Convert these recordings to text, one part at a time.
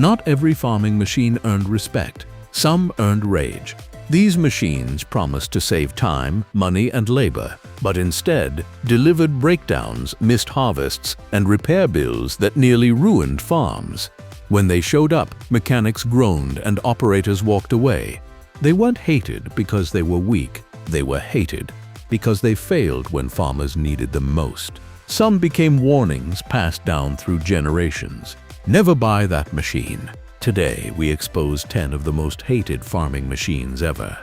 Not every farming machine earned respect. Some earned rage. These machines promised to save time, money, and labor, but instead delivered breakdowns, missed harvests, and repair bills that nearly ruined farms. When they showed up, mechanics groaned and operators walked away. They weren't hated because they were weak. They were hated because they failed when farmers needed them most. Some became warnings passed down through generations. Never buy that machine. Today, we expose 10 of the most hated farming machines ever.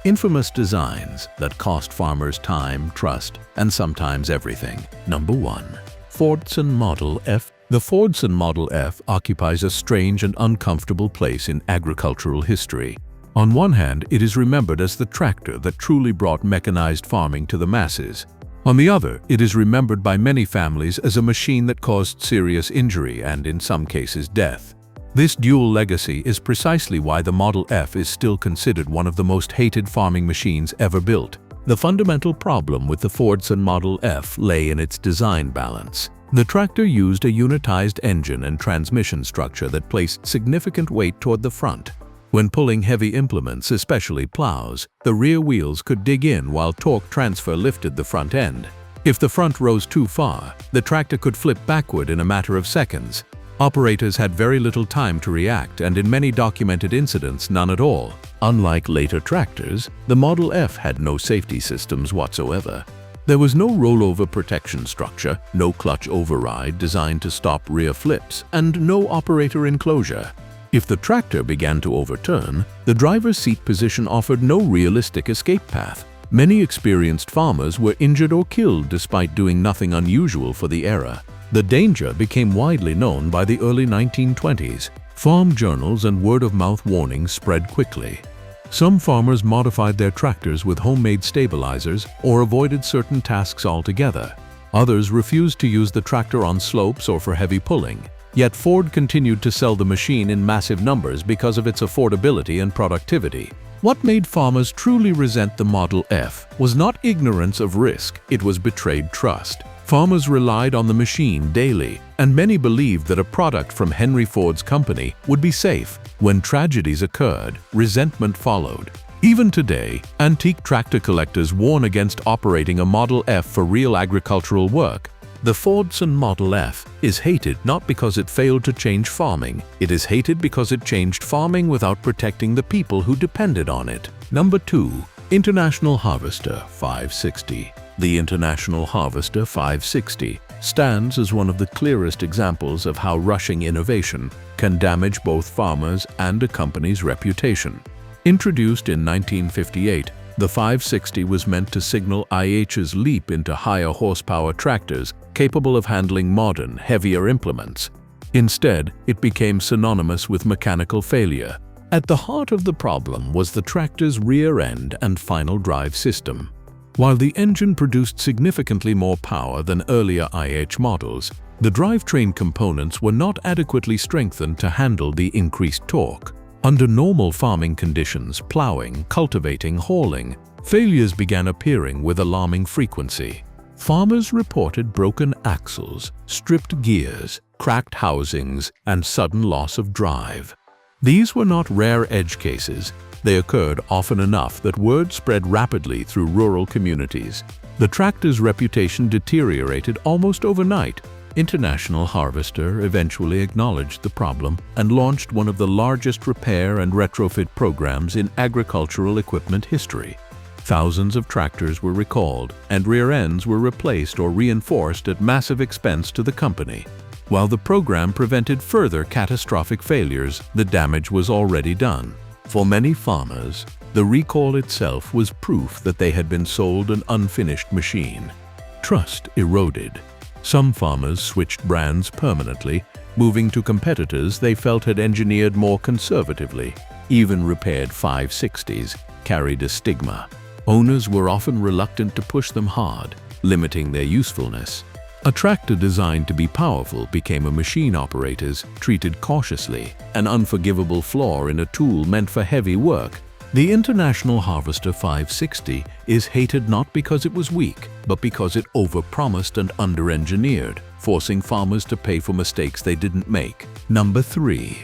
Infamous designs that cost farmers time, trust, and sometimes everything. Number 1. Fordson Model F. The Fordson Model F occupies a strange and uncomfortable place in agricultural history. On one hand, it is remembered as the tractor that truly brought mechanized farming to the masses. On the other, it is remembered by many families as a machine that caused serious injury and, in some cases, death. This dual legacy is precisely why the Model F is still considered one of the most hated farming machines ever built. The fundamental problem with the Fordson Model F lay in its design balance. The tractor used a unitized engine and transmission structure that placed significant weight toward the front. When pulling heavy implements, especially plows, the rear wheels could dig in while torque transfer lifted the front end. If the front rose too far, the tractor could flip backward in a matter of seconds. Operators had very little time to react, and in many documented incidents, none at all. Unlike later tractors, the Model F had no safety systems whatsoever. There was no rollover protection structure, no clutch override designed to stop rear flips, and no operator enclosure. If the tractor began to overturn, the driver's seat position offered no realistic escape path. Many experienced farmers were injured or killed despite doing nothing unusual for the era. The danger became widely known by the early 1920s. Farm journals and word-of-mouth warnings spread quickly. Some farmers modified their tractors with homemade stabilizers or avoided certain tasks altogether. Others refused to use the tractor on slopes or for heavy pulling. Yet Ford continued to sell the machine in massive numbers because of its affordability and productivity. What made farmers truly resent the Model F was not ignorance of risk, it was betrayed trust. Farmers relied on the machine daily, and many believed that a product from Henry Ford's company would be safe. When tragedies occurred, resentment followed. Even today, antique tractor collectors warn against operating a Model F for real agricultural work. The Fordson Model F is hated not because it failed to change farming. It is hated because it changed farming without protecting the people who depended on it. Number 2. International Harvester 560. The International Harvester 560 stands as one of the clearest examples of how rushing innovation can damage both farmers and a company's reputation. Introduced in 1958, the 560 was meant to signal IH's leap into higher horsepower tractors capable of handling modern, heavier implements. Instead, it became synonymous with mechanical failure. At the heart of the problem was the tractor's rear end and final drive system. While the engine produced significantly more power than earlier IH models, the drivetrain components were not adequately strengthened to handle the increased torque. Under normal farming conditions, plowing, cultivating, hauling, failures began appearing with alarming frequency. Farmers reported broken axles, stripped gears, cracked housings, and sudden loss of drive. These were not rare edge cases. They occurred often enough that word spread rapidly through rural communities. The tractor's reputation deteriorated almost overnight. International Harvester eventually acknowledged the problem and launched one of the largest repair and retrofit programs in agricultural equipment history. Thousands of tractors were recalled, and rear ends were replaced or reinforced at massive expense to the company. While the program prevented further catastrophic failures, the damage was already done. For many farmers, the recall itself was proof that they had been sold an unfinished machine. Trust eroded. Some farmers switched brands permanently, moving to competitors they felt had engineered more conservatively. Even repaired 560s carried a stigma. Owners were often reluctant to push them hard, limiting their usefulness. A tractor designed to be powerful became a machine operators treated cautiously, an unforgivable flaw in a tool meant for heavy work. The International Harvester 560 is hated not because it was weak, but because it overpromised and under-engineered, forcing farmers to pay for mistakes they didn't make. Number 3.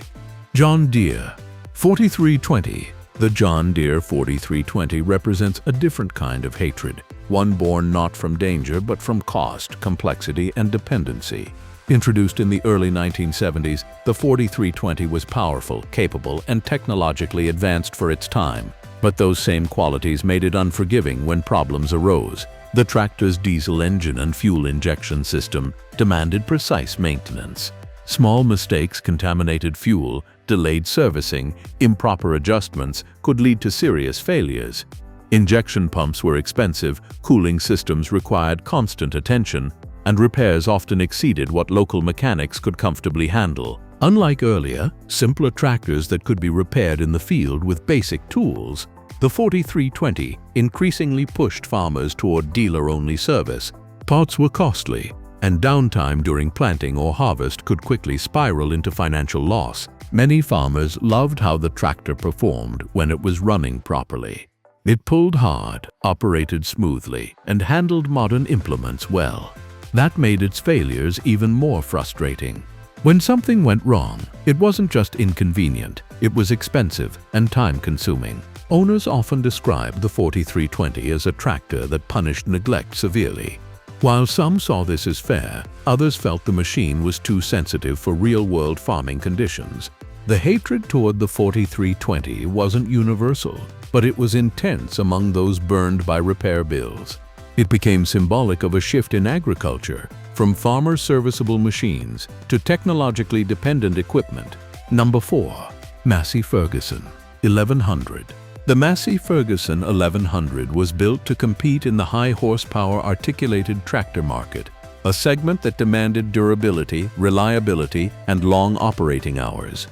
John Deere 4320. The John Deere 4320 represents a different kind of hatred, one born not from danger but from cost, complexity, and dependency. Introduced in the early 1970s, the 4320 was powerful, capable, and technologically advanced for its time. But those same qualities made it unforgiving when problems arose. The tractor's diesel engine and fuel injection system demanded precise maintenance. Small mistakes contaminated fuel, delayed servicing, improper adjustments could lead to serious failures. Injection pumps were expensive, cooling systems required constant attention, and repairs often exceeded what local mechanics could comfortably handle. Unlike earlier, simpler tractors that could be repaired in the field with basic tools, the 4320 increasingly pushed farmers toward dealer-only service. Parts were costly, and downtime during planting or harvest could quickly spiral into financial loss. Many farmers loved how the tractor performed when it was running properly. It pulled hard, operated smoothly, and handled modern implements well. That made its failures even more frustrating. When something went wrong, it wasn't just inconvenient, it was expensive and time-consuming. Owners often described the 4320 as a tractor that punished neglect severely. While some saw this as fair, others felt the machine was too sensitive for real-world farming conditions. The hatred toward the 4320 wasn't universal, but it was intense among those burned by repair bills. It became symbolic of a shift in agriculture, from farmer-serviceable machines to technologically dependent equipment. Number 4. Massey Ferguson 1100. The Massey Ferguson 1100 was built to compete in the high-horsepower articulated tractor market, a segment that demanded durability, reliability, and long operating hours.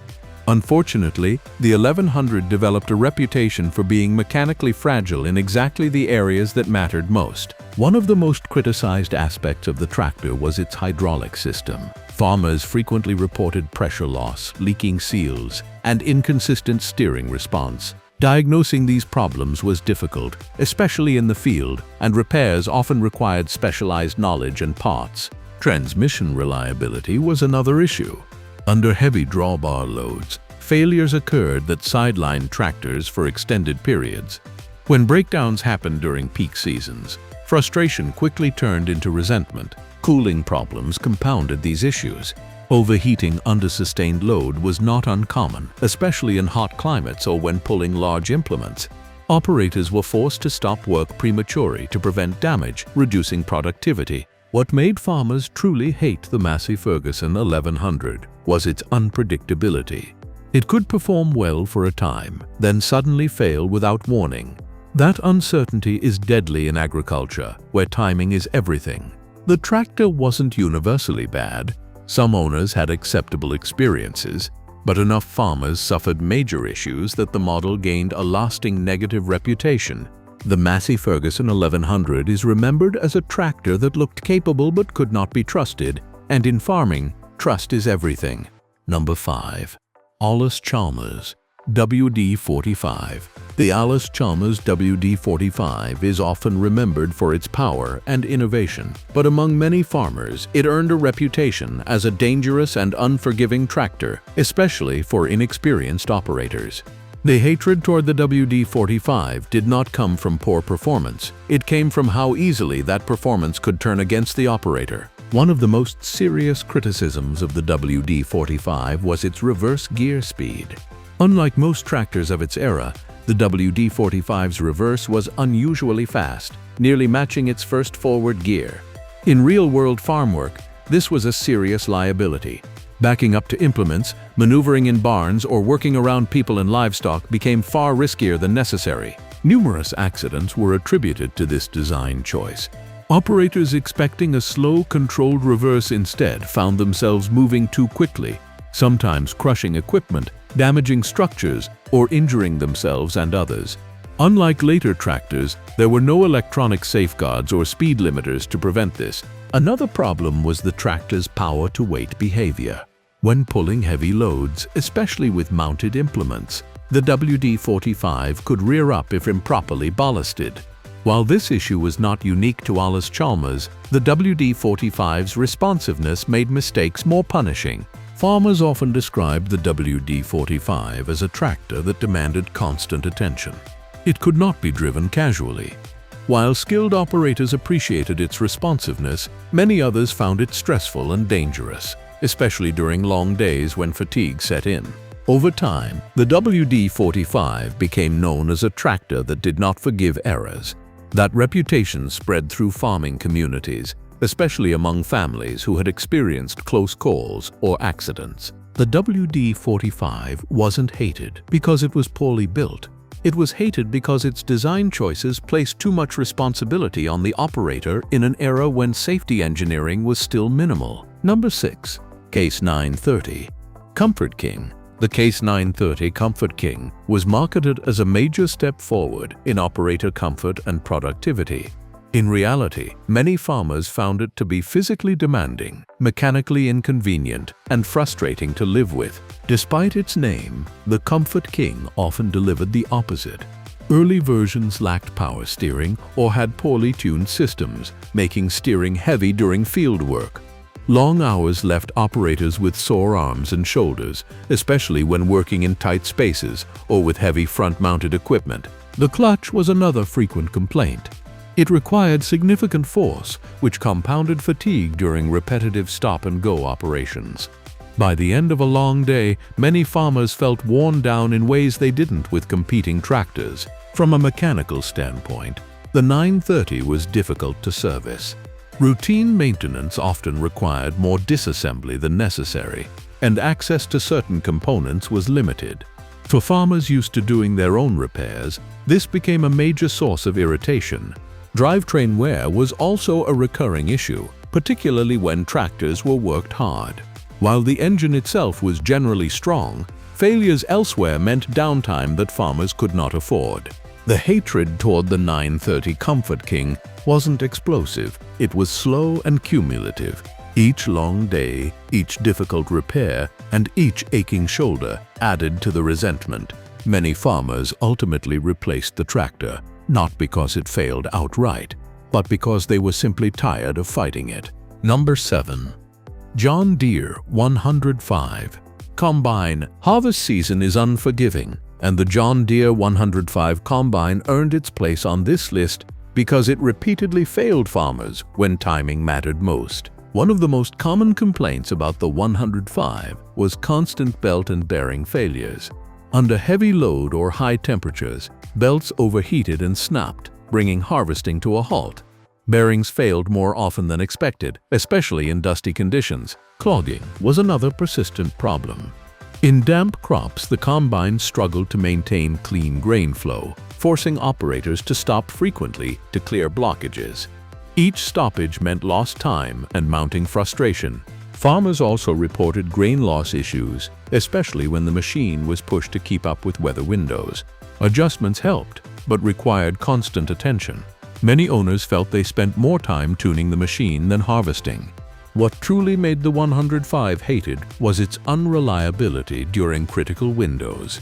Unfortunately, the 1100 developed a reputation for being mechanically fragile in exactly the areas that mattered most. One of the most criticized aspects of the tractor was its hydraulic system. Farmers frequently reported pressure loss, leaking seals, and inconsistent steering response. Diagnosing these problems was difficult, especially in the field, and repairs often required specialized knowledge and parts. Transmission reliability was another issue. Under heavy drawbar loads, failures occurred that sidelined tractors for extended periods. When breakdowns happened during peak seasons, frustration quickly turned into resentment. Cooling problems compounded these issues. Overheating under sustained load was not uncommon, especially in hot climates or when pulling large implements. Operators were forced to stop work prematurely to prevent damage, reducing productivity. What made farmers truly hate the Massey Ferguson 1100 was its unpredictability. It could perform well for a time, then suddenly fail without warning. That uncertainty is deadly in agriculture, where timing is everything. The tractor wasn't universally bad. Some owners had acceptable experiences, but enough farmers suffered major issues that the model gained a lasting negative reputation. The Massey Ferguson 1100 is remembered as a tractor that looked capable but could not be trusted, and in farming, trust is everything. Number 5. Allis-Chalmers WD45. The Allis-Chalmers WD45 is often remembered for its power and innovation, but among many farmers, it earned a reputation as a dangerous and unforgiving tractor, especially for inexperienced operators. The hatred toward the WD45 did not come from poor performance. It came from how easily that performance could turn against the operator. One of the most serious criticisms of the WD45 was its reverse gear speed. Unlike most tractors of its era, the WD45's reverse was unusually fast, nearly matching its first forward gear. In real-world farm work, this was a serious liability. Backing up to implements, maneuvering in barns, or working around people and livestock became far riskier than necessary. Numerous accidents were attributed to this design choice. Operators expecting a slow, controlled reverse instead found themselves moving too quickly, sometimes crushing equipment, damaging structures, or injuring themselves and others. Unlike later tractors, there were no electronic safeguards or speed limiters to prevent this. Another problem was the tractor's power-to-weight behavior. When pulling heavy loads, especially with mounted implements, the WD45 could rear up if improperly ballasted. While this issue was not unique to Allis-Chalmers, the WD45's responsiveness made mistakes more punishing. Farmers often described the WD45 as a tractor that demanded constant attention. It could not be driven casually. While skilled operators appreciated its responsiveness, many others found it stressful and dangerous, especially during long days when fatigue set in. Over time, the WD45 became known as a tractor that did not forgive errors. That reputation spread through farming communities, especially among families who had experienced close calls or accidents. The WD45 wasn't hated because it was poorly built. It was hated because its design choices placed too much responsibility on the operator in an era when safety engineering was still minimal. Number 6. Case 930. Comfort King. The Case 930 Comfort King was marketed as a major step forward in operator comfort and productivity. In reality, many farmers found it to be physically demanding, mechanically inconvenient, and frustrating to live with. Despite its name, the Comfort King often delivered the opposite. Early versions lacked power steering or had poorly tuned systems, making steering heavy during field work. Long hours left operators with sore arms and shoulders, especially when working in tight spaces or with heavy front-mounted equipment. The clutch was another frequent complaint. It required significant force, which compounded fatigue during repetitive stop-and-go operations. By the end of a long day, many farmers felt worn down in ways they didn't with competing tractors. From a mechanical standpoint, the 930 was difficult to service. Routine maintenance often required more disassembly than necessary, and access to certain components was limited. For farmers used to doing their own repairs, this became a major source of irritation. Drivetrain wear was also a recurring issue, particularly when tractors were worked hard. While the engine itself was generally strong, failures elsewhere meant downtime that farmers could not afford. The hatred toward the 930 Comfort King wasn't explosive, it was slow and cumulative. Each long day, each difficult repair, and each aching shoulder added to the resentment. Many farmers ultimately replaced the tractor, not because it failed outright, but because they were simply tired of fighting it. Number 7. John Deere 105. Combine. Harvest season is unforgiving, and the John Deere 105 Combine earned its place on this list because it repeatedly failed farmers when timing mattered most. One of the most common complaints about the 105 was constant belt and bearing failures. Under heavy load or high temperatures, belts overheated and snapped, bringing harvesting to a halt. Bearings failed more often than expected, especially in dusty conditions. Clogging was another persistent problem. In damp crops, the combine struggled to maintain clean grain flow, forcing operators to stop frequently to clear blockages. Each stoppage meant lost time and mounting frustration. Farmers also reported grain loss issues, especially when the machine was pushed to keep up with weather windows. Adjustments helped, but required constant attention. Many owners felt they spent more time tuning the machine than harvesting. What truly made the 105 hated was its unreliability during critical windows.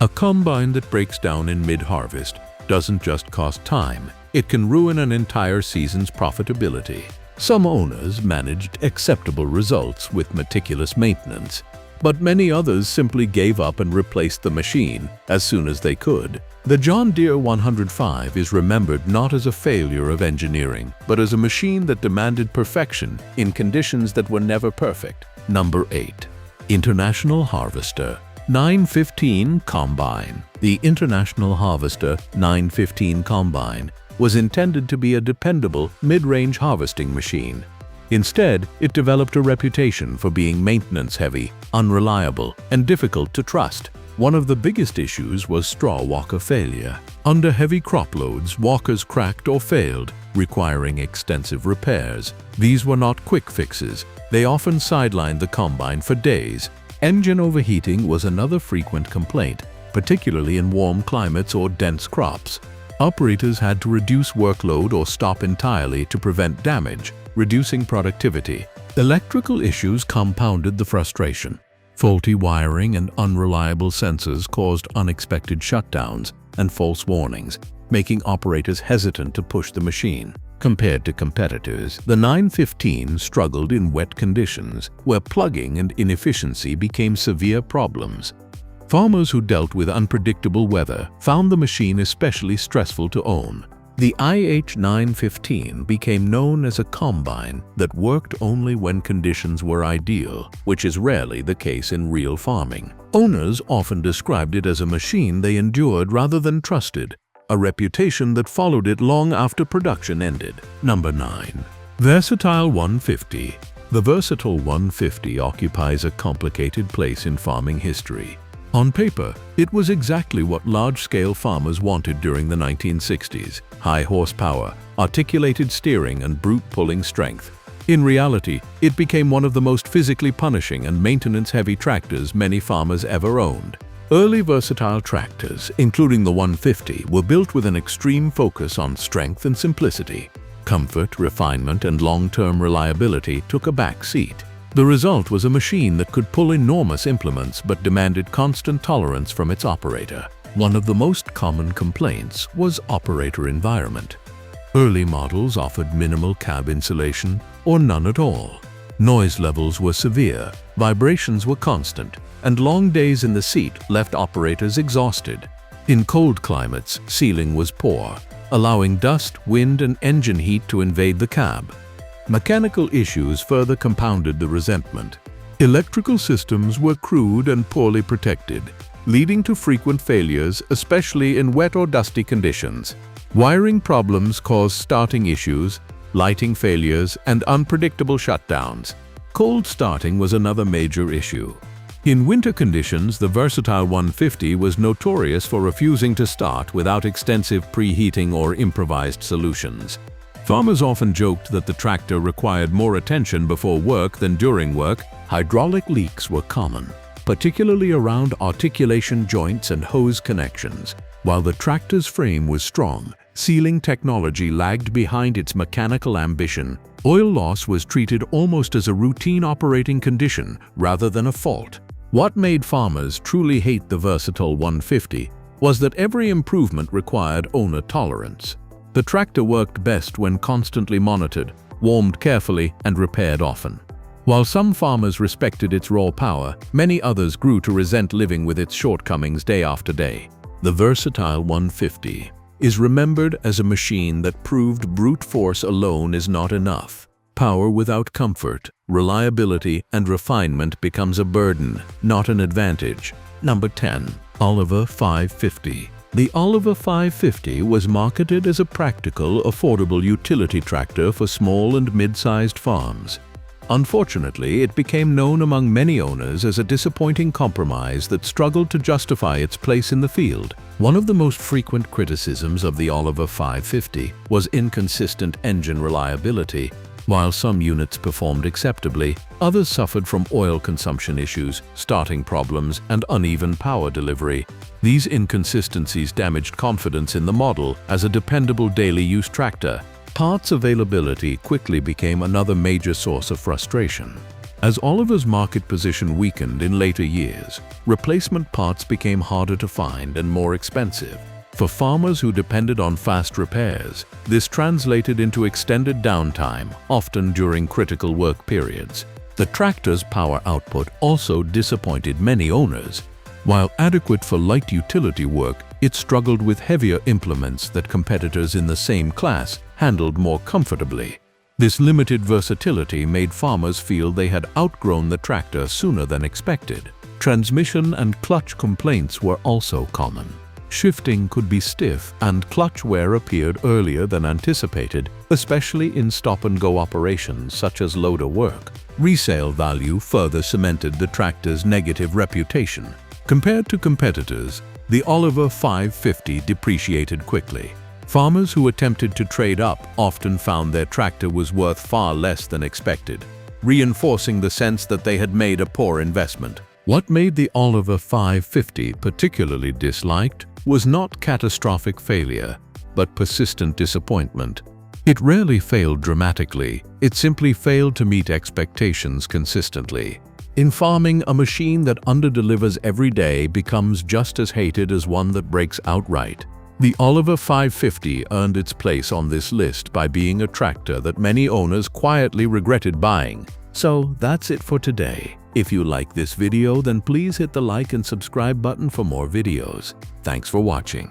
A combine that breaks down in mid-harvest doesn't just cost time, it can ruin an entire season's profitability. Some owners managed acceptable results with meticulous maintenance, but many others simply gave up and replaced the machine as soon as they could. The John Deere 105 is remembered not as a failure of engineering, but as a machine that demanded perfection in conditions that were never perfect. Number 8. International Harvester 915 Combine. The International Harvester 915 Combine was intended to be a dependable, mid-range harvesting machine. Instead, it developed a reputation for being maintenance-heavy, unreliable, and difficult to trust. One of the biggest issues was straw walker failure. Under heavy crop loads, walkers cracked or failed, requiring extensive repairs. These were not quick fixes. They often sidelined the combine for days. Engine overheating was another frequent complaint, particularly in warm climates or dense crops. Operators had to reduce workload or stop entirely to prevent damage, reducing productivity. Electrical issues compounded the frustration. Faulty wiring and unreliable sensors caused unexpected shutdowns and false warnings, making operators hesitant to push the machine. Compared to competitors, the 915 struggled in wet conditions, where plugging and inefficiency became severe problems. Farmers who dealt with unpredictable weather found the machine especially stressful to own. The IH915 became known as a combine that worked only when conditions were ideal, which is rarely the case in real farming. Owners often described it as a machine they endured rather than trusted, a reputation that followed it long after production ended. Number 9. Versatile 150. The Versatile 150 occupies a complicated place in farming history. On paper, it was exactly what large-scale farmers wanted during the 1960s: high horsepower, articulated steering, and brute pulling strength. In reality, it became one of the most physically punishing and maintenance-heavy tractors many farmers ever owned. Early versatile tractors, including the 150, were built with an extreme focus on strength and simplicity. Comfort, refinement, and long-term reliability took a back seat. The result was a machine that could pull enormous implements but demanded constant tolerance from its operator. One of the most common complaints was operator environment. Early models offered minimal cab insulation or none at all. Noise levels were severe, vibrations were constant, and long days in the seat left operators exhausted. In cold climates, sealing was poor, allowing dust, wind, and engine heat to invade the cab. Mechanical issues further compounded the resentment. Electrical systems were crude and poorly protected, leading to frequent failures, especially in wet or dusty conditions. Wiring problems caused starting issues, lighting failures, and unpredictable shutdowns. Cold starting was another major issue. In winter conditions, the Versatile 150 was notorious for refusing to start without extensive preheating or improvised solutions. Farmers often joked that the tractor required more attention before work than during work. Hydraulic leaks were common, particularly around articulation joints and hose connections. While the tractor's frame was strong, sealing technology lagged behind its mechanical ambition. Oil loss was treated almost as a routine operating condition rather than a fault. What made farmers truly hate the Versatile 150 was that every improvement required owner tolerance. The tractor worked best when constantly monitored, warmed carefully, and repaired often. While some farmers respected its raw power, many others grew to resent living with its shortcomings day after day. The Versatile 150 is remembered as a machine that proved brute force alone is not enough. Power without comfort, reliability, and refinement becomes a burden, not an advantage. Number 10. Oliver 550. The Oliver 550 was marketed as a practical, affordable utility tractor for small and mid-sized farms. Unfortunately, it became known among many owners as a disappointing compromise that struggled to justify its place in the field. One of the most frequent criticisms of the Oliver 550 was inconsistent engine reliability. While some units performed acceptably, others suffered from oil consumption issues, starting problems, and uneven power delivery. These inconsistencies damaged confidence in the model as a dependable daily-use tractor. Parts availability quickly became another major source of frustration. As Oliver's market position weakened in later years, replacement parts became harder to find and more expensive. For farmers who depended on fast repairs, this translated into extended downtime, often during critical work periods. The tractor's power output also disappointed many owners. While adequate for light utility work, it struggled with heavier implements that competitors in the same class handled more comfortably. This limited versatility made farmers feel they had outgrown the tractor sooner than expected. Transmission and clutch complaints were also common. Shifting could be stiff, and clutch wear appeared earlier than anticipated, especially in stop-and-go operations such as loader work. Resale value further cemented the tractor's negative reputation. Compared to competitors, the Oliver 550 depreciated quickly. Farmers who attempted to trade up often found their tractor was worth far less than expected, reinforcing the sense that they had made a poor investment. What made the Oliver 550 particularly disliked was not catastrophic failure, but persistent disappointment. It rarely failed dramatically, it simply failed to meet expectations consistently. In farming, a machine that underdelivers every day becomes just as hated as one that breaks outright. The Oliver 550 earned its place on this list by being a tractor that many owners quietly regretted buying. So that's it for today. If you like this video, then please hit the like and subscribe button for more videos. Thanks for watching.